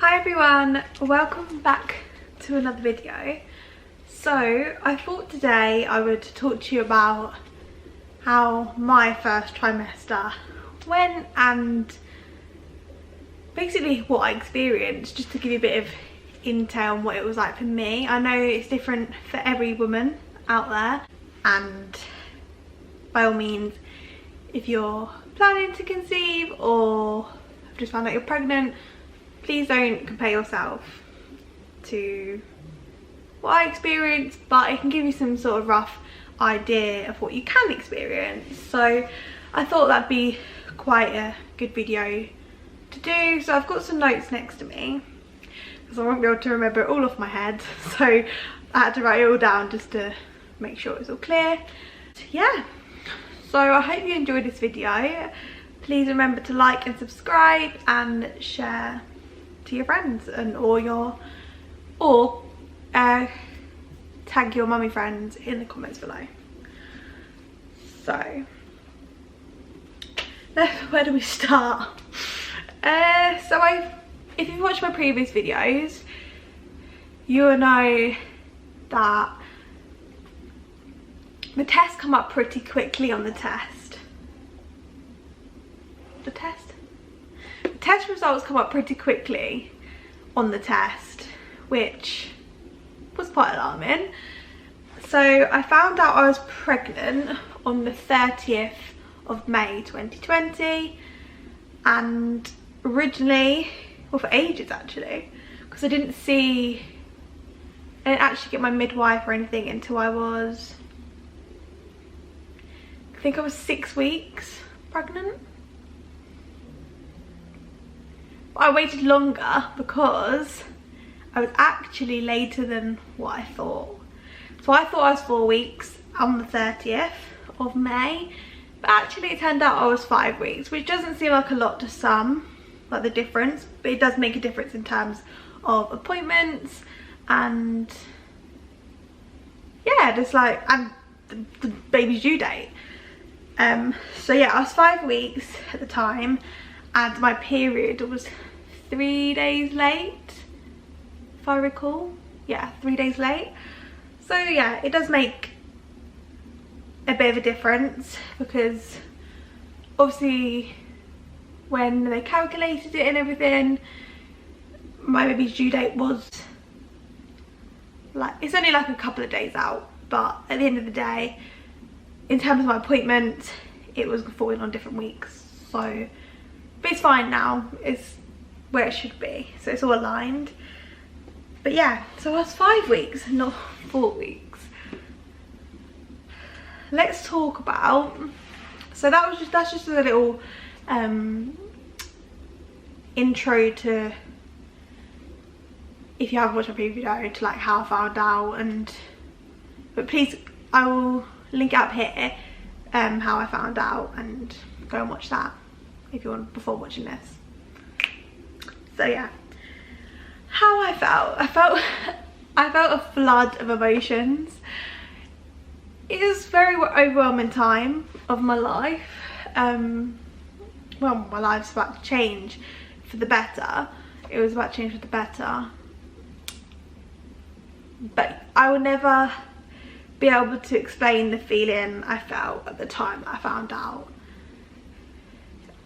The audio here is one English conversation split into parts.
Hi everyone, welcome back to another video. So I thought today I would talk to you about how my first trimester went and basically what I experienced, just to give you a bit of intel on what it was like for me. I know it's different for every woman out there, and by all means, if you're planning to conceive or have just found out you're pregnant, please don't compare yourself to what I experienced, but it can give you some sort of rough idea of what you can experience. So I thought that'd be quite a good video to do. So I've got some notes next to me because I won't be able to remember it all off my head, so I had to write it all down just to make sure it's all clear. Yeah, so I hope you enjoyed this video. Please remember to like and subscribe and share to your friends and tag your mummy friends in the comments below. So where do we start? If you've watched my previous videos, you'll know that the tests come up pretty quickly on the test. The test results come up pretty quickly on the test, which was quite alarming. So I found out I was pregnant on the 30th of May 2020, and originally, well, for ages actually, because I didn't actually get my midwife or anything until I think I was 6 weeks pregnant. But I waited longer because I was actually later than what I thought. So I thought I was 4 weeks on the 30th of May, but actually it turned out I was 5 weeks, which doesn't seem like a lot to some, like the difference, but it does make a difference in terms of appointments and yeah, just like, and the baby's due date. So yeah, I was 5 weeks at the time, and my period was 3 days late, if I recall. Yeah, 3 days late. So yeah, it does make a bit of a difference, because obviously when they calculated it and everything, my baby's due date was like, it's only like a couple of days out, but at the end of the day, in terms of my appointment, it was falling on different weeks. So, but it's fine now, it's where it should be, so it's all aligned. But yeah, so I was 5 weeks, not 4 weeks. Let's talk about, so that's just a little intro to, if you haven't watched my previous video, to like how I found out, but please, I will link it up here, how I found out, and go and watch that if you want before watching this. So yeah, how I felt a flood of emotions. It was a very overwhelming time of my life. Well, my life's about to change for the better. It was about to change for the better, but I will never be able to explain the feeling I felt at the time that I found out,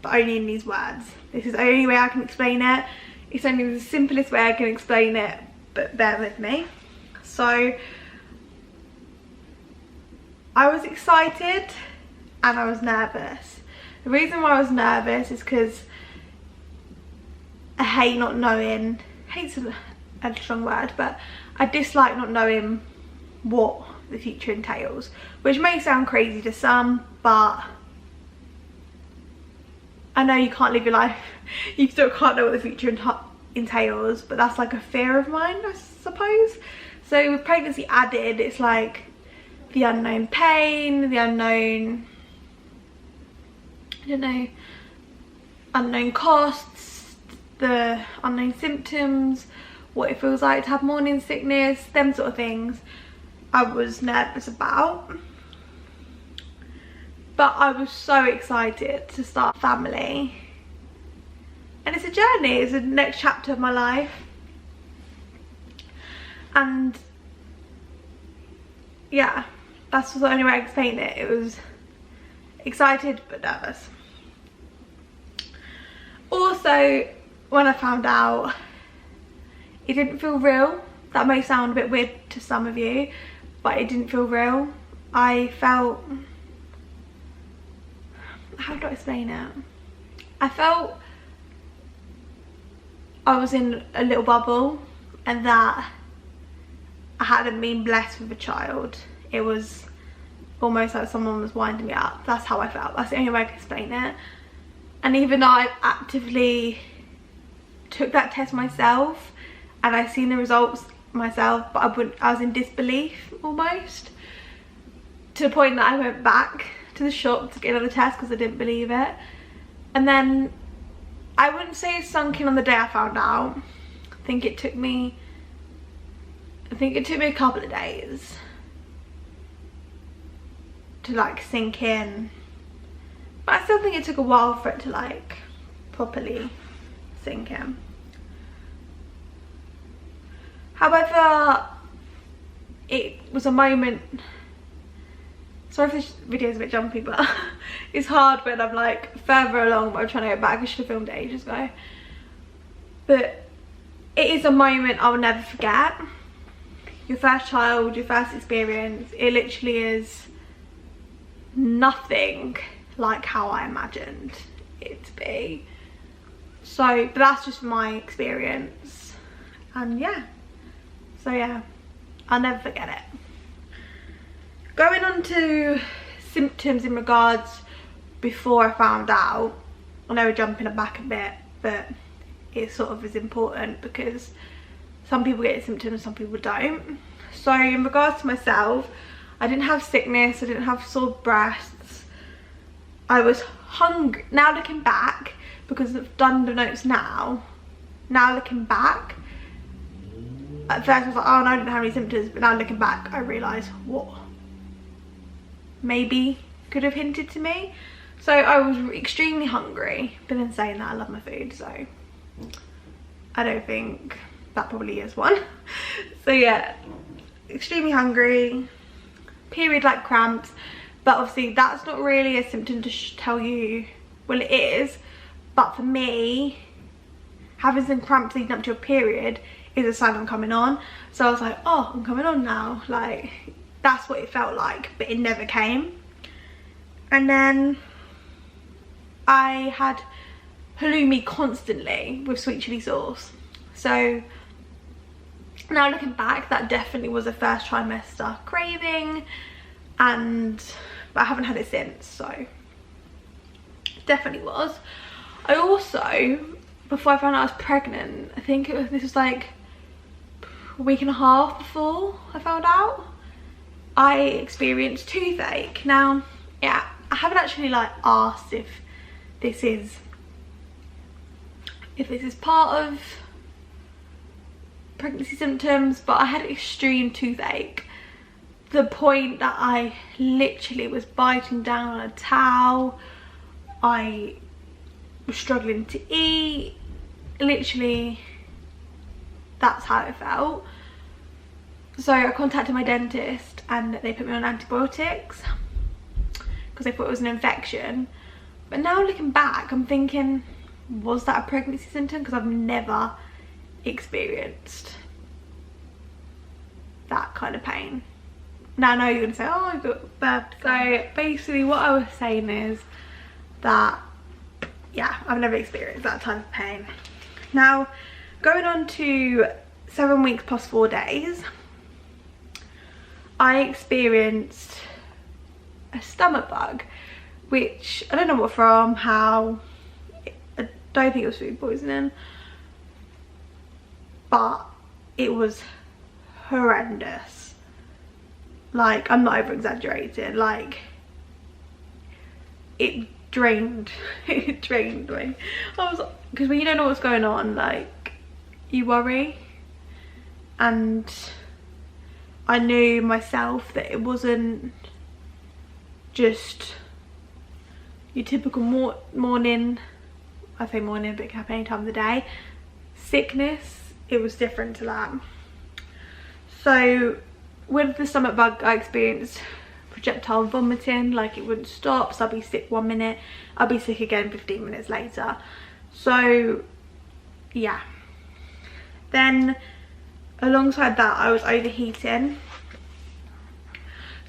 but only in these words. This is the only way I can explain it. It's only the simplest way I can explain it, but bear with me. So I was excited and I was nervous. The reason why I was nervous is because I hate not knowing, hate's a strong word, but I dislike not knowing what the future entails, which may sound crazy to some, but I know you can't live your life, you still can't know what the future entails, but that's like a fear of mine, I suppose. So with pregnancy added, it's like the unknown pain, the unknown, I don't know, unknown costs, the unknown symptoms, what it feels like to have morning sickness, them sort of things I was nervous about. But I was so excited to start family, and it's a journey, it's the next chapter of my life. And yeah, that's the only way I can explain it. It was excited but nervous. Also, when I found out, it didn't feel real. That may sound a bit weird to some of you, but it didn't feel real. I felt, how do I explain it? I felt I was in a little bubble and that I hadn't been blessed with a child. It was almost like someone was winding me up. That's how I felt. That's the only way I can explain it. And even though I actively took that test myself and I seen the results myself, but I was in disbelief almost, to the point that I went back to the shop to get another test because I didn't believe it. And then I wouldn't say it sunk in on the day I found out. I think it took me a couple of days to like sink in, but I still think it took a while for it to like properly sink in. However, it was a moment, sorry if this video is a bit jumpy, but it's hard when I'm like further along, but I'm trying to go back. I should have filmed it ages ago. But it is a moment I will never forget. Your first child, your first experience, it literally is nothing like how I imagined it to be. So, but that's just my experience. And yeah, so yeah, I'll never forget it. Going on to symptoms in regards before I found out, I know we're jumping back a bit, but it sort of is important because some people get symptoms, some people don't. So in regards to myself, I didn't have sickness, I didn't have sore breasts, I was hungry. Now looking back, because I've done the notes now looking back, at first I was like, oh no, I didn't have any symptoms, but now looking back I realised what maybe could have hinted to me. So I was extremely hungry, but in saying that, I love my food, so I don't think that probably is one. So yeah, extremely hungry, period like cramps, but obviously that's not really a symptom to tell you, well it is, but for me, having some cramps leading up to a period is a sign I'm coming on. So I was like, oh, I'm coming on now, like that's what it felt like, but it never came. And then I had halloumi constantly with sweet chilli sauce. So now looking back, that definitely was a first trimester craving, but I haven't had it since, so definitely was. I also, before I found out I was pregnant, I think this was like a week and a half before I found out, I experienced toothache. Now, yeah, I haven't actually like asked if this is part of pregnancy symptoms, but I had extreme toothache to the point that I literally was biting down on a towel. I was struggling to eat. Literally, that's how it felt. So I contacted my dentist and they put me on antibiotics because they thought it was an infection. But now looking back, I'm thinking, was that a pregnancy symptom? Because I've never experienced that kind of pain. Now I know you're gonna say, oh, I got bad. So basically what I was saying is that, yeah, I've never experienced that type of pain. Now, going on to 7 weeks plus 4 days, I experienced a stomach bug, which I don't know what from, how, I don't think it was food poisoning, but it was horrendous. Like, I'm not over exaggerating, like it drained it drained me. Because when you don't know what's going on, like, you worry, and I knew myself that it wasn't just your typical morning I say morning, but it can happen any time of the day. Sickness, it was different to that. So with the stomach bug, I experienced projectile vomiting, like it wouldn't stop. So I'd be sick 1 minute, I'd be sick again 15 minutes later. So yeah. Then alongside that, I was overheating.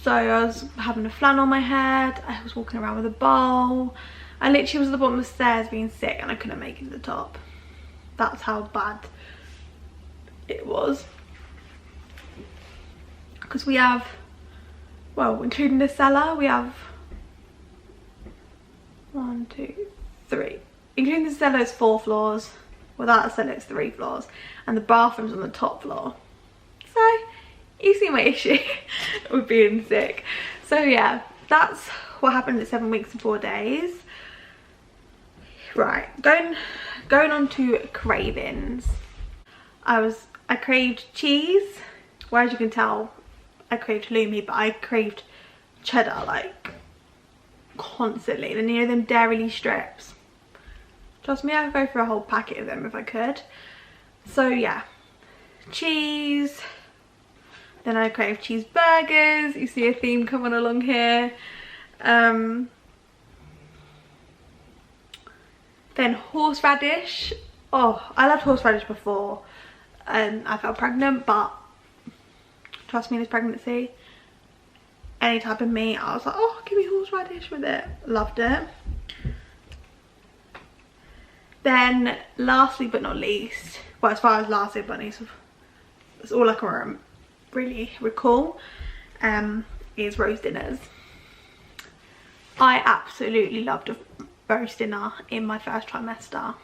So I was having a flan on my head, I was walking around with a bowl. I literally was at the bottom of the stairs being sick and I couldn't make it to the top. That's how bad it was. Because we have, well, including the cellar, we have 1, 2, 3. Including the cellar, it's 4 floors. Without the cellar, it's 3 floors. And the bathroom's on the top floor. So you see my issue with being sick. So yeah, that's what happened at 7 weeks and 4 days. Right, going on to cravings. I craved cheese. Well, as you can tell, I craved halloumi, but I craved cheddar like constantly. Then you know them dairy strips. Trust me, I'd go for a whole packet of them if I could. So yeah, cheese. Then I crave cheeseburgers. You see a theme coming along here. Then horseradish. Oh, I loved horseradish before I felt pregnant, but trust me, this pregnancy, any type of meat, I was like, oh, give me horseradish with it. Loved it. Then lastly but not least, well, as far as lastly but not least, that's all I can really recall, is roast dinners. I absolutely loved a roast dinner in my first trimester,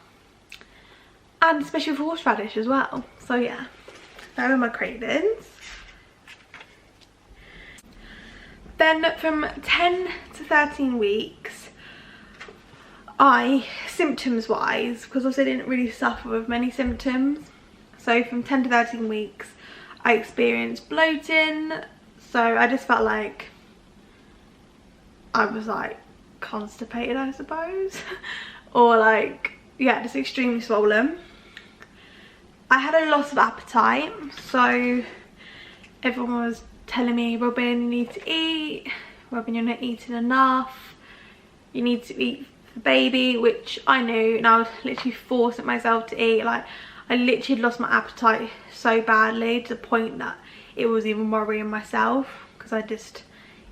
and especially for horseradish as well. So yeah, those were my cravings. Then from 10 to 13 weeks, symptoms wise, because obviously I didn't really suffer with many symptoms, so from 10 to 13 weeks I experienced bloating. So I just felt like I was like constipated, I suppose. Or like, yeah, just extremely swollen. I had a loss of appetite, so everyone was telling me, Robin, you need to eat. Robin, you're not eating enough. You need to eat for the baby, which I knew, and I was literally forcing myself to eat. Like, I literally lost my appetite so badly to the point that it was even worrying myself, because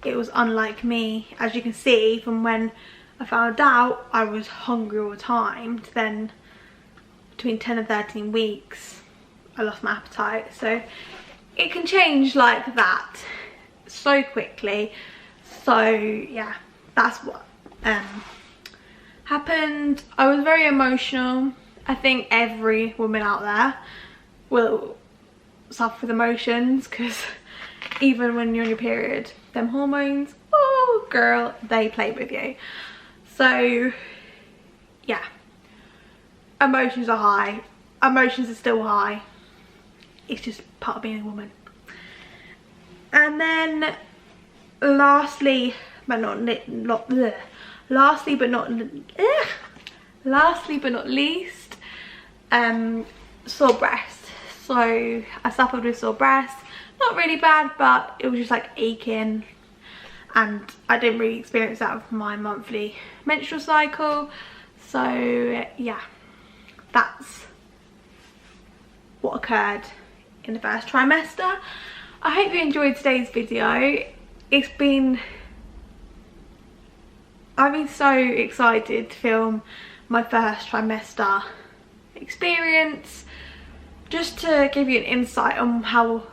it was unlike me. As you can see from when I found out I was hungry all the time, to then between 10 and 13 weeks I lost my appetite. So it can change like that so quickly. So yeah, that's what happened. I was very emotional. I think every woman out there will suffer with emotions, because even when you're on your period, them hormones, oh girl, they play with you. So yeah, emotions are high. Emotions are still high. It's just part of being a woman. And then lastly but not least, sore breast. So I suffered with sore breast. Not really bad, but it was just like aching, and I didn't really experience that with my monthly menstrual cycle. So yeah, that's what occurred in the first trimester. I hope you enjoyed today's video. I've been so excited to film my first trimester experience, just to give you an insight on how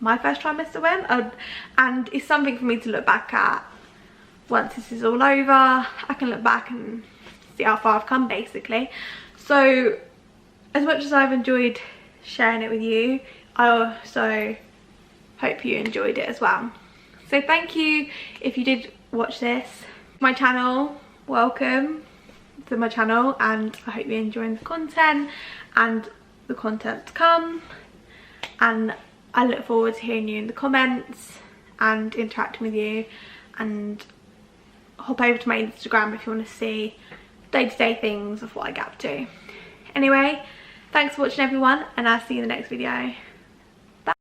my first trimester went, and it's something for me to look back at once this is all over. I can look back and see how far I've come, basically. So as much as I've enjoyed sharing it with you, I also hope you enjoyed it as well. So thank you if you did watch this. My channel, welcome to my channel, and I hope you're enjoying the content and the content to come, and I look forward to hearing you in the comments and interacting with you. And hop over to my Instagram if you want to see day-to-day things of what I get up to. Anyway, thanks for watching everyone, and I'll see you in the next video.